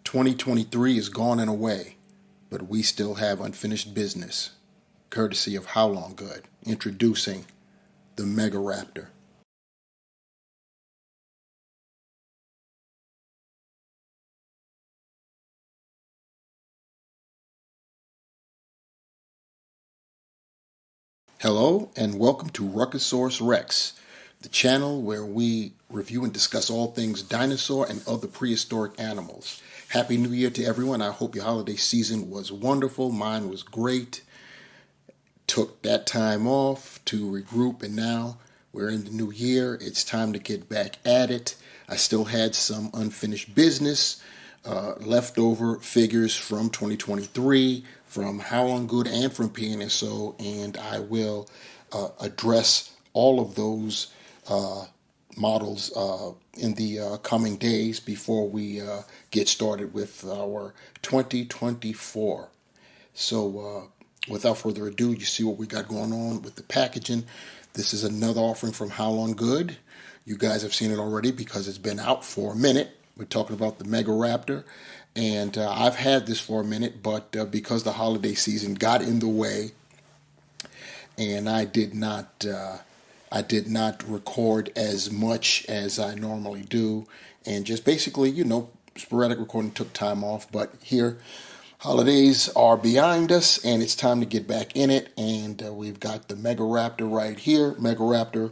2023 is gone and away, but we still have unfinished business, courtesy of Haolonggood, introducing the Megaraptor. Hello and welcome to Ruckosaurus Rex, the channel where we review and discuss all things dinosaur and other prehistoric animals. Happy New Year to everyone. I hope your holiday season was wonderful. Mine was great. Took that time off to regroup, and now we're in the new year. It's time to get back at it. I still had some unfinished business, leftover figures from 2023, from Haolonggood and from PNSO, and I will address all of those models in the coming days before we get started with our 2024. So without further ado, you see what we got going on with the packaging. This is another offering from Haolonggood. You guys have seen it already because it's been out for a minute. We're talking about the Megaraptor, and I've had this for a minute, but because the holiday season got in the way, and I did not record as much as I normally do, and just basically, sporadic recording took time off. But here, holidays are behind us, and it's time to get back in it. And we've got the Megaraptor right here. Megaraptor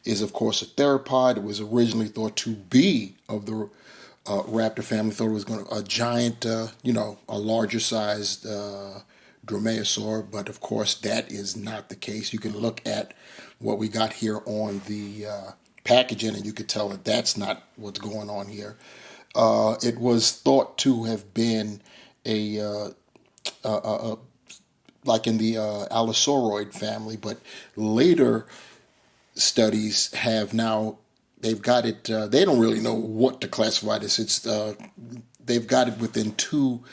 is, of course, a theropod. It was originally thought to be of the raptor family. Thought it was going to a giant, a larger sized dromaeosaur, but of course that is not the case. You can look at what we got here on the packaging, and you could tell that that's not what's going on here. It was thought to have been like in the Allosauride family, but later studies have now they've got it. They don't really know what to classify this. They've got it within two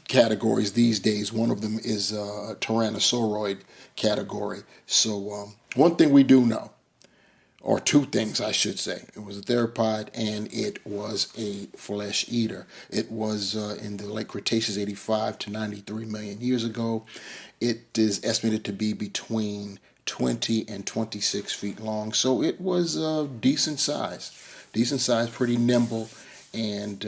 categories these days. One of them is a Tyrannosauroid category. So one thing we do know, or two things I should say, it was a theropod and it was a flesh eater. It was in the late Cretaceous, 85 to 93 million years ago. It is estimated to be between 20 and 26 feet long. So it was decent size, pretty nimble, and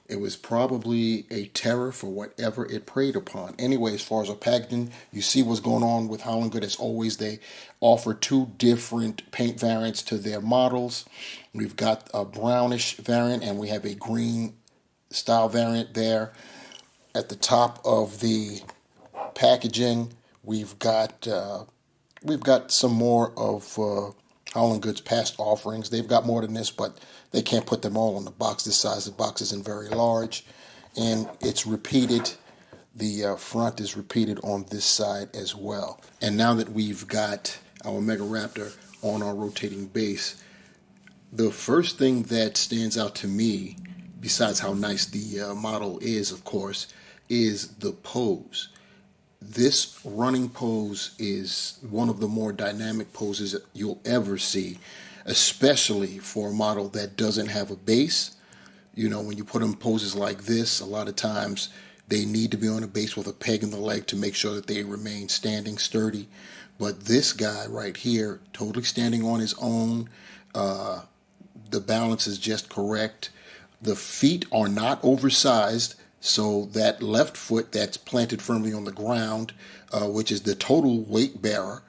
it was probably a terror for whatever it preyed upon. Anyway, as far as our packaging, you see what's going on with Haolonggood. As always, they offer two different paint variants to their models. We've got a brownish variant, and we have a green style variant there. At the top of the packaging, we've got some more of Haolonggood's past offerings. They've got more than this, but they can't put them all on the box this size. The box isn't very large, and it's repeated. The front is repeated on this side as well. And now that we've got our Megaraptor on our rotating base, the first thing that stands out to me, besides how nice the model is, of course, is the pose. This running pose is one of the more dynamic poses that you'll ever see, especially for a model that doesn't have a base. When you put in poses like this, a lot of times they need to be on a base with a peg in the leg to make sure that they remain standing sturdy. But this guy right here, totally standing on his own. The balance is just correct. The feet are not oversized. So that left foot that's planted firmly on the ground, which is the total weight bearer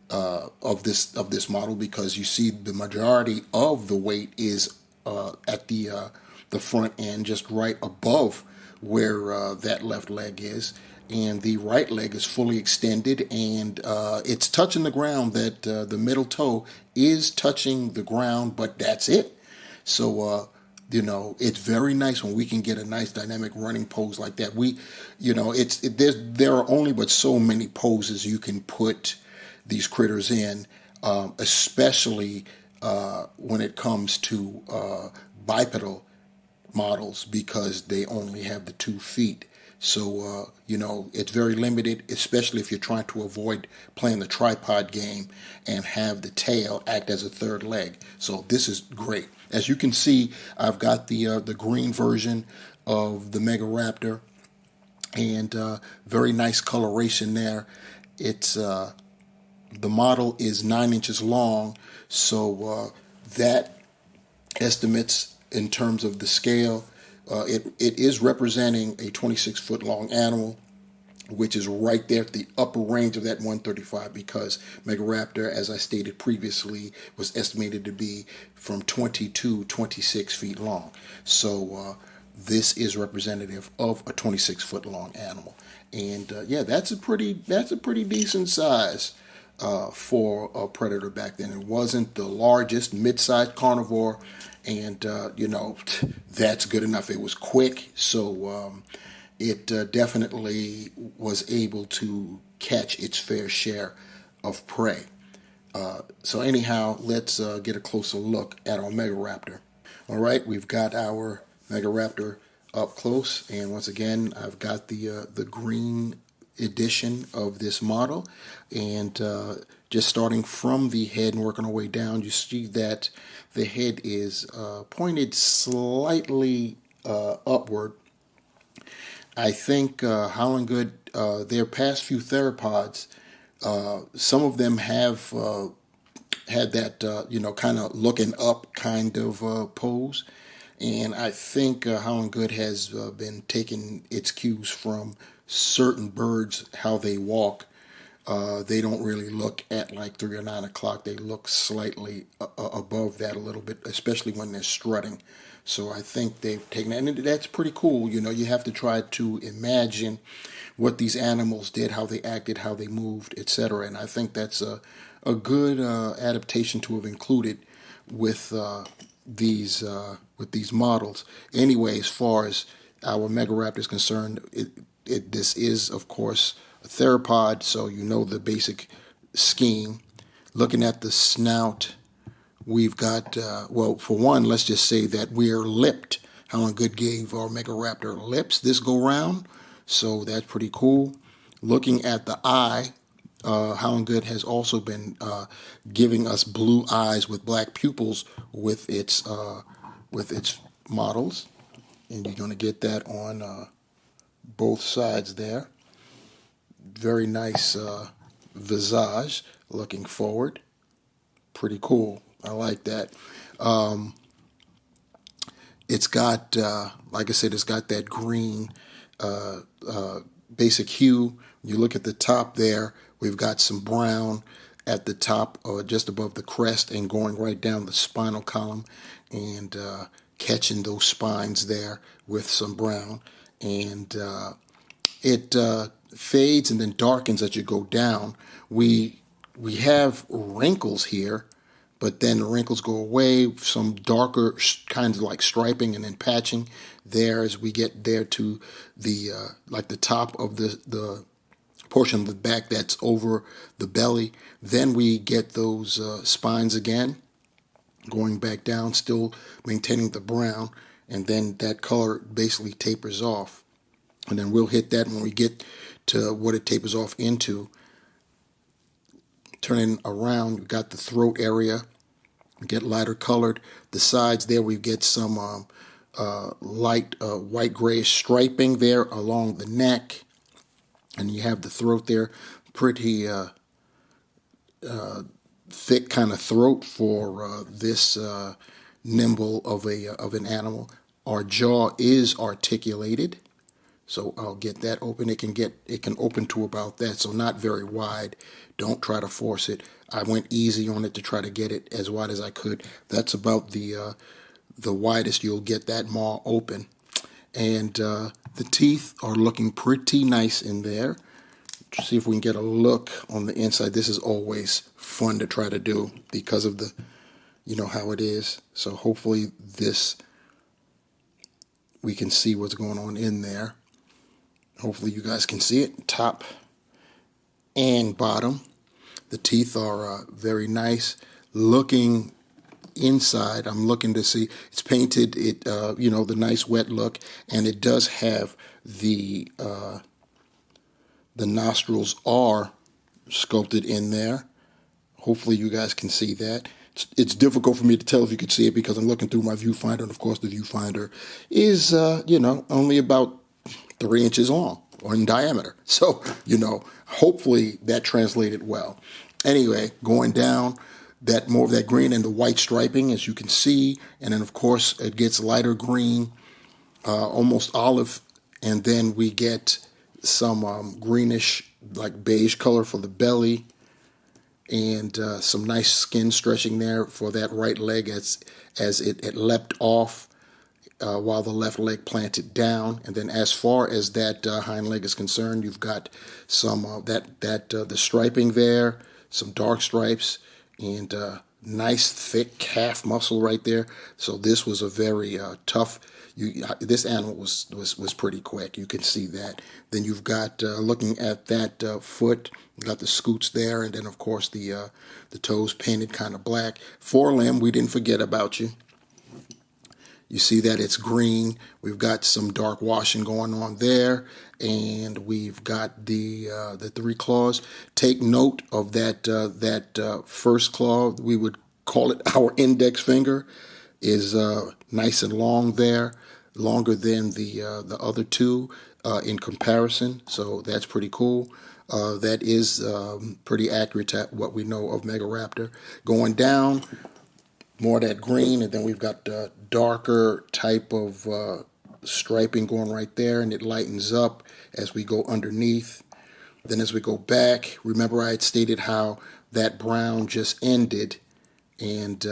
of this model, because you see the majority of the weight is at the front end, just right above where that left leg is, and the right leg is fully extended, and it's touching the ground. That the middle toe is touching the ground, but that's it. So it's very nice when we can get a nice dynamic running pose like that. There are only but so many poses you can put these critters in, especially when it comes to bipedal models, because they only have the 2 feet. So, it's very limited, especially if you're trying to avoid playing the tripod game and have the tail act as a third leg. So this is great. As you can see, I've got the green version of the Megaraptor, and very nice coloration there. It's the model is 9 inches long, so that estimates in terms of the scale. It is representing a 26-foot long animal, which is right there at the upper range of that 135, because Megaraptor, as I stated previously, was estimated to be from 20 to 26 feet long. So this is representative of a 26-foot long animal, and yeah, that's a pretty decent size for a predator back then. It wasn't the largest, mid-sized carnivore, and that's good enough. It was quick, so it definitely was able to catch its fair share of prey. So anyhow, let's get a closer look at our Megaraptor. All right, we've got our Megaraptor up close, and once again, I've got the green edition of this model, and just starting from the head and working our way down, you see that the head is pointed slightly upward. I think Haolonggood, their past few theropods, some of them have had that kind of looking up kind of pose, and I think Haolonggood has been taking its cues from certain birds, how they walk. They don't really look at like 3 or 9 o'clock. They look slightly above that a little bit, especially when they're strutting. So I think they've taken that, and that's pretty cool. You have to try to imagine what these animals did, how they acted, how they moved, etc. And I think that's a good adaptation to have included with these models. Anyway, as far as our Megaraptor is concerned, this is, of course, a theropod, so you know the basic scheme. Looking at the snout, we've got, well, for one, let's just say that we're lipped. Haolonggood gave our Megaraptor lips this go round, so that's pretty cool. Looking at the eye, Haolonggood has also been giving us blue eyes with black pupils with its models, and you're going to get that on both sides there. Very nice visage looking forward. Pretty cool. I like that. It's got, like I said, it's got that green basic hue. You look at the top there, we've got some brown at the top, just above the crest, and going right down the spinal column, and catching those spines there with some brown. And it fades and then darkens as you go down. We have wrinkles here, but then the wrinkles go away, some darker kinds of like striping and then patching there as we get there to the like the top of the portion of the back that's over the belly. Then we get those spines again, going back down, still maintaining the brown, and then that color basically tapers off. And then we'll hit that when we get to what it tapers off into. Turning around, we've got the throat area, we get lighter colored. The sides there, we get some light white grayish striping there along the neck. And you have the throat there, pretty thick kind of throat for this nimble of an animal. Our jaw is articulated, so I'll get that open. It can open to about that, so not very wide. Don't try to force it. I went easy on it to try to get it as wide as I could. That's about the widest you'll get that maw open. And the teeth are looking pretty nice in there. See if we can get a look on the inside. This is always fun to try to do because of the, how it is. So hopefully we can see what's going on in there. Hopefully you guys can see it, top and bottom. The teeth are very nice, looking, inside, I'm looking to see it's painted. It the nice wet look, and it does have the nostrils are sculpted in there. Hopefully you guys can see that. It's difficult for me to tell if you can see it because I'm looking through my viewfinder, and of course the viewfinder is only about 3 inches long or in diameter. So hopefully that translated well. Anyway, going down, that more of that green and the white striping, as you can see, and then of course it gets lighter green, almost olive, and then we get some greenish, like beige color for the belly, and some nice skin stretching there for that right leg as it leapt off while the left leg planted down. And then as far as that hind leg is concerned, you've got some the striping there, some dark stripes, and nice thick calf muscle right there. So this was a very tough. This animal was pretty quick. You can see that. Then you've got looking at that foot, you got the scoots there, and then of course the toes painted kind of black. Forelimb, we didn't forget about you. You see that it's green. We've got some dark washing going on there, and we've got the 3 claws. Take note of that first claw. We would call it our index finger. Is nice and long there, longer than the other 2 in comparison. So that's pretty cool. That is pretty accurate at what we know of Megaraptor. Going down, more of that green, and then we've got the darker type of striping going right there, and it lightens up as we go underneath. Then as we go back, remember I had stated how that brown just ended, and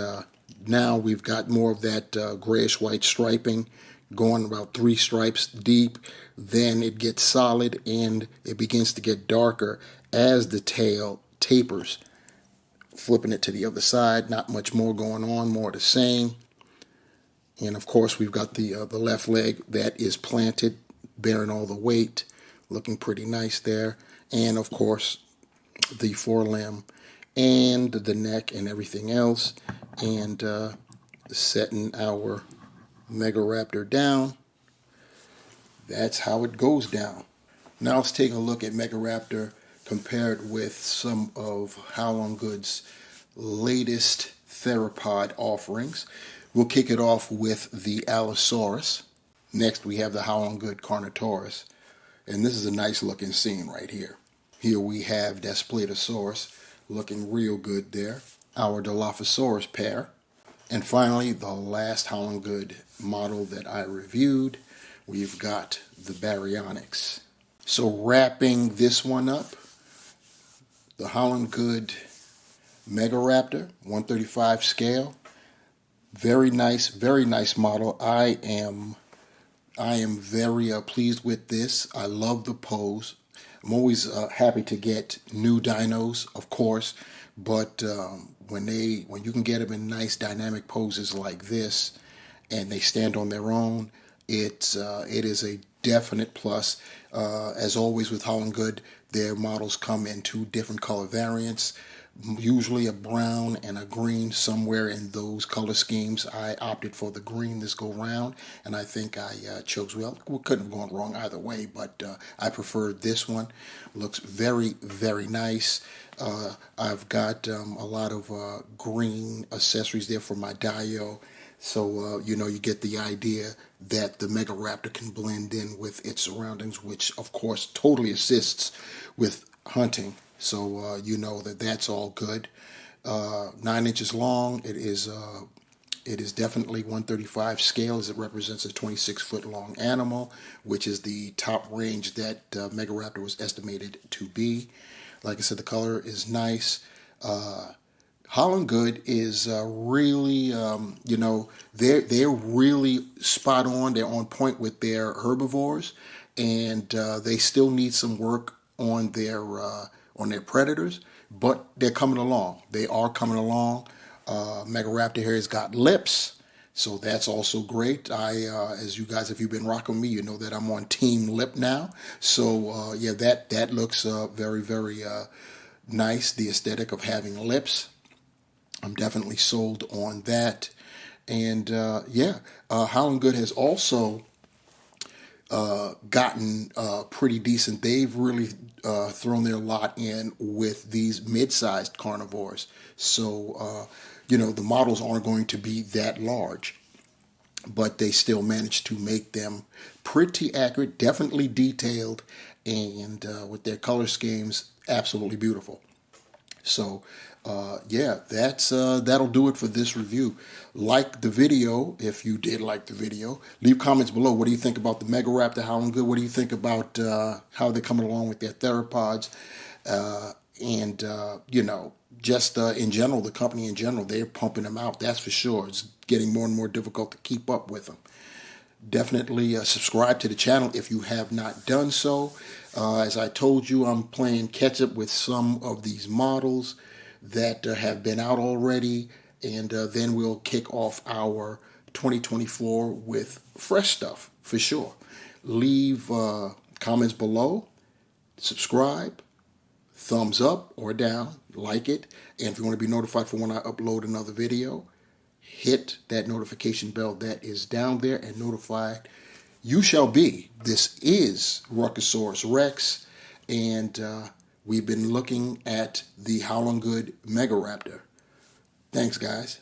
now we've got more of that grayish white striping going about 3 stripes deep. Then it gets solid and it begins to get darker as the tail tapers. Flipping it to the other side, not much more going on, more the same. And of course we've got the left leg that is planted, bearing all the weight, looking pretty nice there. And of course the forelimb and the neck and everything else. And setting our Megaraptor down. That's how it goes down. Now let's take a look at Megaraptor compared with some of Haolonggood's latest theropod offerings. We'll kick it off with the Allosaurus. Next we have the Haolonggood Carnotaurus. And this is a nice looking scene right here. Here we have Daspletosaurus looking real good there. Our Dilophosaurus pair. And finally, the last Haolonggood model that I reviewed, we've got the Baryonyx. So wrapping this one up, the Haolonggood Megaraptor, 135 scale. Very nice model. I am very pleased with this. I love the pose. I'm always happy to get new dinos, of course, but when you can get them in nice dynamic poses like this, and they stand on their own, it is a definite plus. As always with Haolonggood, their models come in 2 different color variants, usually a brown and a green, somewhere in those color schemes. I opted for the green this go round, and I think I chose well. We couldn't have gone wrong either way, but I preferred this one. Looks very, very nice. I've got a lot of green accessories there for my Dio. So, you get the idea that the Megaraptor can blend in with its surroundings, which, of course, totally assists with hunting. So, that's all good. 9 inches long. It is definitely 135 scale, as it represents a 26-foot long animal, which is the top range that Megaraptor was estimated to be. Like I said, the color is nice. Haolonggood is really, they're really spot on. They're on point with their herbivores, and they still need some work on their predators, but they're coming along. They are coming along. Megaraptor here has got lips, so that's also great. As you guys, if you've been rocking with me, you know that I'm on Team Lip now. So that looks very, very nice. The aesthetic of having lips. I'm definitely sold on that. And yeah, Haolonggood has also gotten pretty decent. They've really thrown their lot in with these mid-sized carnivores. So, the models aren't going to be that large, but they still managed to make them pretty accurate, definitely detailed, and with their color schemes, absolutely beautiful. So, yeah, that'll do it for this review. Like the video if you did like the video. Leave comments below. What do you think about the Megaraptor? Haolonggood? What do you think about how they're coming along with their theropods? And just in general, the company in general, they're pumping them out. That's for sure. It's getting more and more difficult to keep up with them. Definitely subscribe to the channel if you have not done so. As I told you, I'm playing catch up with some of these models that have been out already, and then we'll kick off our 2024 with fresh stuff for sure. Leave comments below, subscribe, thumbs up or down, like it, and if you want to be notified for when I upload another video, hit that notification bell that is down there and notified you shall be. This is Ruckosaurus Rex, and we've been looking at the Haolonggood Megaraptor. Thanks, guys.